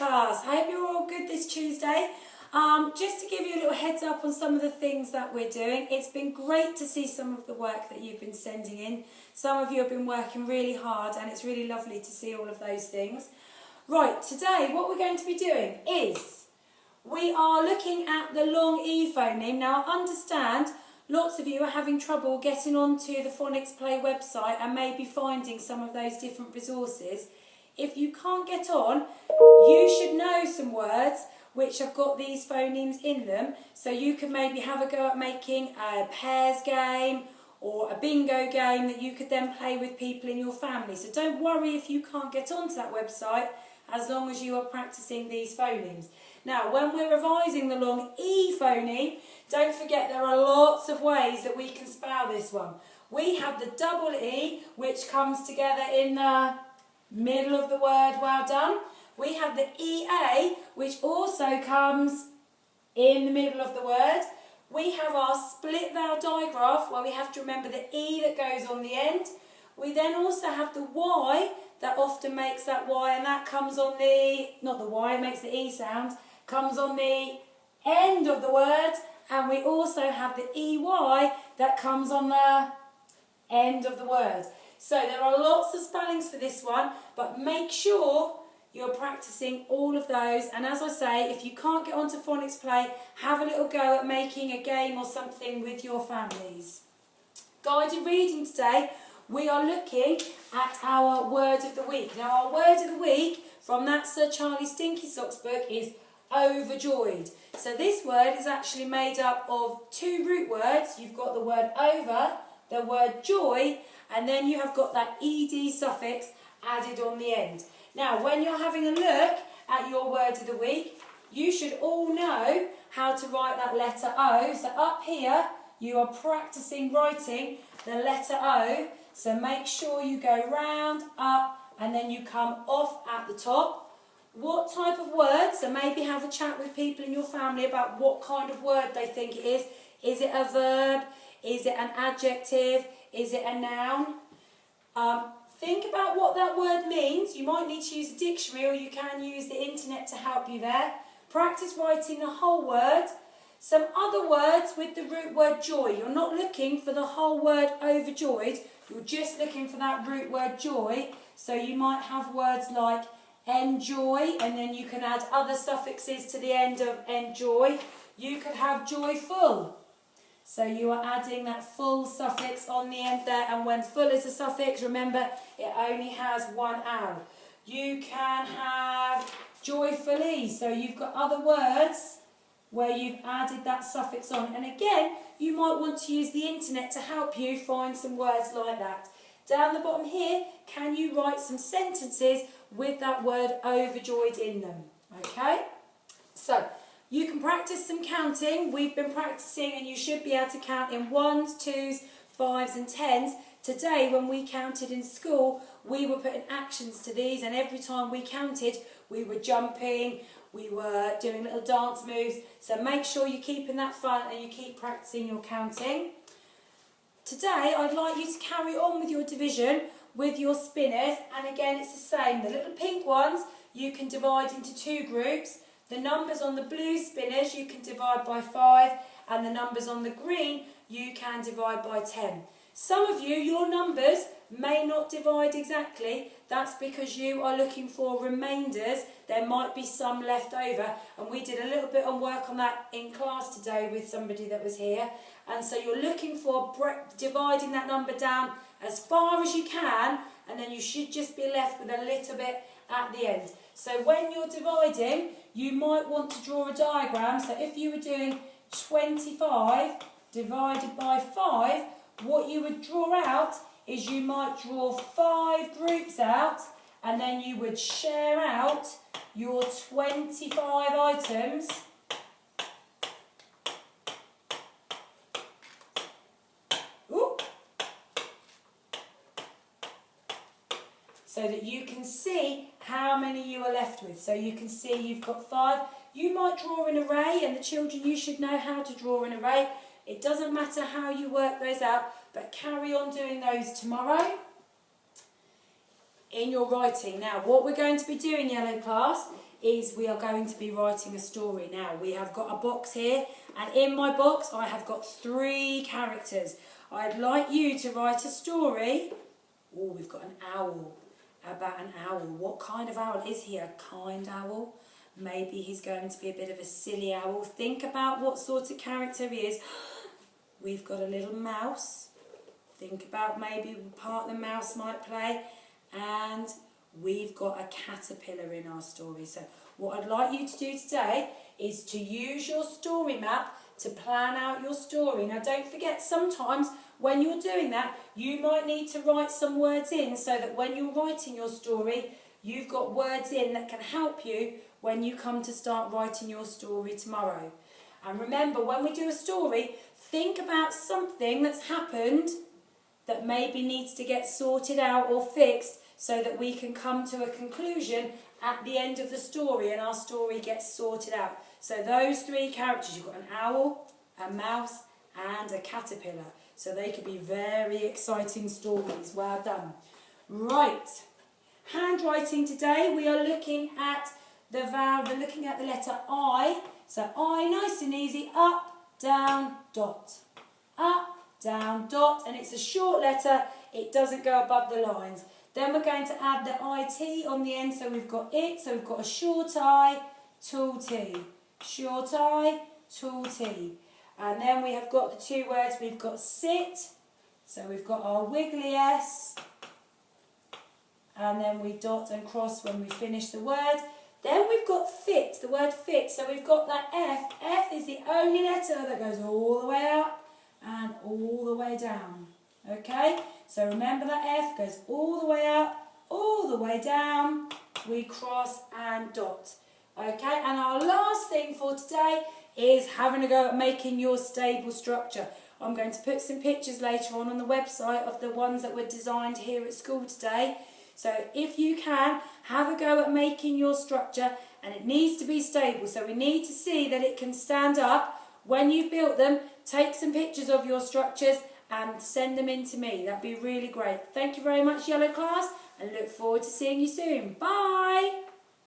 class. I hope you're all good this Tuesday. Just to give you a little heads up on some of the things that we're doing. It's been great to see some of the work that you've been sending in. Some of you have been working really hard and it's really lovely to see all of those things. Right, today what we're going to be doing is we are looking at the long E phoneme. Now I understand lots of you are having trouble getting onto the Phonics Play website and maybe finding some of those different resources. If you can't get on, you should know some words which have got these phonemes in them, so you can maybe have a go at making a pairs game or a bingo game that you could then play with people in your family. So don't worry if you can't get onto that website, as long as you are practicing these phonemes. Now, when we're revising the long E phoneme, don't forget there are lots of ways that we can spell this one. We have the double E, which comes together in the middle of the word, well done. We have the EA, which also comes in the middle of the word. We have our split vowel digraph, where we have to remember the E that goes on the end. We then also have the Y, that often makes that Y, and that comes on the, not the Y, it makes the E sound, comes on the end of the word. And we also have the EY that comes on the end of the word. So there are lots of spellings for this one, but make sure you're practicing all of those. And as I say, if you can't get onto Phonics Play, have a little go at making a game or something with your families. Guided reading today, we are looking at our word of the week. Now our word of the week from that Sir Charlie Stinky Socks book is overjoyed. So this word is actually made up of two root words. You've got the word over, the word joy, and then you have got that ed suffix added on the end. Now when you're having a look at your word of the week, you should all know how to write that letter O. So up here you are practicing writing the letter O. So make sure you go round, up, and then you come off at the top. What type of word? So maybe have a chat with people in your family about what kind of word they think it is. Is it a verb? Is it an adjective? Is it a noun? Think about what that word means. You might need to use a dictionary, or you can use the internet to help you there. Practice writing the whole word. Some other words with the root word joy. You're not looking for the whole word overjoyed. You're just looking for that root word joy. So you might have words like enjoy, and then you can add other suffixes to the end of enjoy. You could have joyful. So you are adding that full suffix on the end there, and when full is a suffix, remember it only has one owl. You can have joyfully, so you've got other words where you've added that suffix on, and again you might want to use the internet to help you find some words like that. Down the bottom here, can you write some sentences with that word overjoyed in them? Okay, so you can practice some counting. We've been practicing, and you should be able to count in 1s, 2s, 5s and 10s. Today when we counted in school, we were putting actions to these, and every time we counted we were jumping, we were doing little dance moves. So make sure you're keeping that fun and you keep practicing your counting. Today I'd like you to carry on with your division with your spinners, and again it's the same. The little pink ones you can divide into two groups. The numbers on the blue spinners you can divide by 5, and the numbers on the green you can divide by 10. Some of you, your numbers may not divide exactly. That's because you are looking for remainders. There might be some left over, and we did a little bit of work on that in class today with somebody that was here. And so you're looking for dividing that number down as far as you can, and then you should just be left with a little bit at the end. So when you're dividing, you might want to draw a diagram. So if you were doing 25 divided by 5, what you would draw out is you might draw 5 groups out, and then you would share out your 25 items so that you can see how many you are left with. So you can see you've got 5. You might draw an array, and the children, you should know how to draw an array. It doesn't matter how you work those out, but carry on doing those tomorrow in your writing. Now, what we're going to be doing, yellow class, is we are going to be writing a story. Now, we have got a box here, and in my box I have got 3 characters. I'd like you to write a story. Oh, we've got an owl. About an owl. What kind of owl is he? A kind owl? Maybe he's going to be a bit of a silly owl. Think about what sort of character he is. We've got a little mouse. Think about maybe the part the mouse might play. And we've got a caterpillar in our story. So what I'd like you to do today is to use your story map to plan out your story. Now don't forget, sometimes when you're doing that, you might need to write some words in so that when you're writing your story, you've got words in that can help you when you come to start writing your story tomorrow. And remember, when we do a story, think about something that's happened that maybe needs to get sorted out or fixed so that we can come to a conclusion at the end of the story and our story gets sorted out. So those 3 characters, you've got an owl, a mouse and a caterpillar. So they could be very exciting stories. Well done. Right. Handwriting today, we are looking at the letter I. So I, nice and easy, up, down, dot. Up, down, dot. And it's a short letter. It doesn't go above the lines. Then we're going to add the IT on the end. So we've got it. So we've got a short I, tall T. Short I, tall T. And then we have got the 2 words. We've got sit. So we've got our wiggly S. And then we dot and cross when we finish the word. Then we've got fit, the word fit. So we've got that F. F is the only letter that goes all the way up and all the way down. Okay? So remember that F goes all the way up, all the way down. We cross and dot. Okay? And our last thing for today is having a go at making your stable structure. I'm going to put some pictures later on the website of the ones that were designed here at school today. So if you can, have a go at making your structure, and it needs to be stable. So we need to see that it can stand up. When you've built them, take some pictures of your structures and send them in to me. That'd be really great. Thank you very much, Yellow Class, and look forward to seeing you soon. Bye!